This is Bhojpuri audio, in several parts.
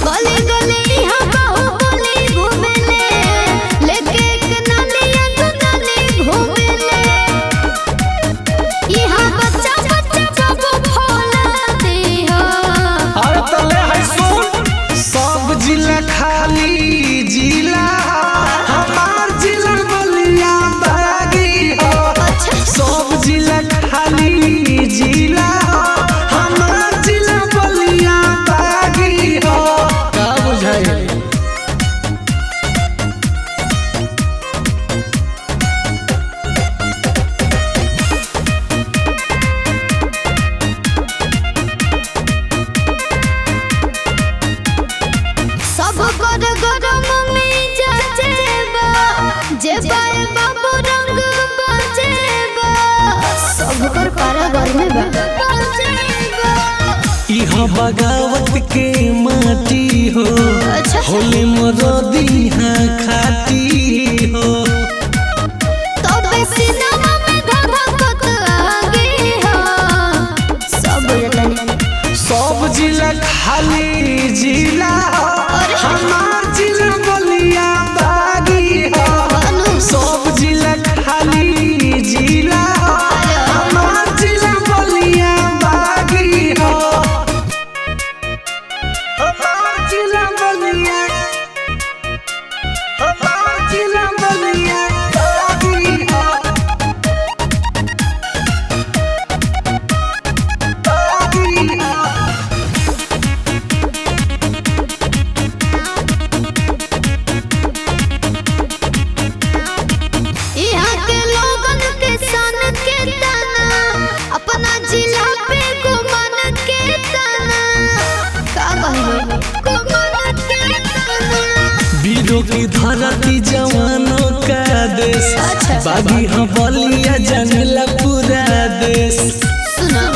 गली गली यहाँ बाहुबली घूमेले, लेके एक नालिया दो नाली घूमेले। यहाँ बच्चा बच्चा बाबू फौला दिया। अरे तले है सुन, सब जिला खाली जिला हमार जिला बलिया बागी हो। सब जिला खाली जिला हमार जिला बलिया बागी हो। का बुझाई सब कर गरम में जाजेबा, जे पाए बाबू रंग बाजेबा। सब कर पारा घर में बाजेबा। इहाँ बगावत के माटी हो, अच्छा। होली मरदी हाँ खाती हो। तबे सिनेमा में धधकत आगे हो। सब बुझतनी सब जिला खाली जिला हमार जिला बलिया बागी हो। सब जिला खाली जिला हमार जिला बलिया बागी हो। हमार जिला बलिया, हमार जिला बलिया बागी हो। बागी हो। यहाँ के लोगन के सन के तना, अपना जिला पे गुमान के तना। का कहलो गुमान के तना। वीरों की धरती जवानों का देश, अच्छा। बागी हाँ बलिया जनला पूरा देश। सुनो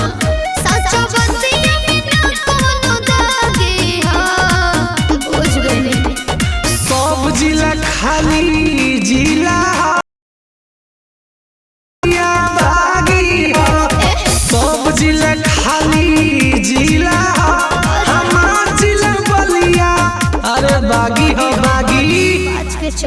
सच्चा बतिया में ना कोनो दागे हो। बुझ गइली सब जिला खाली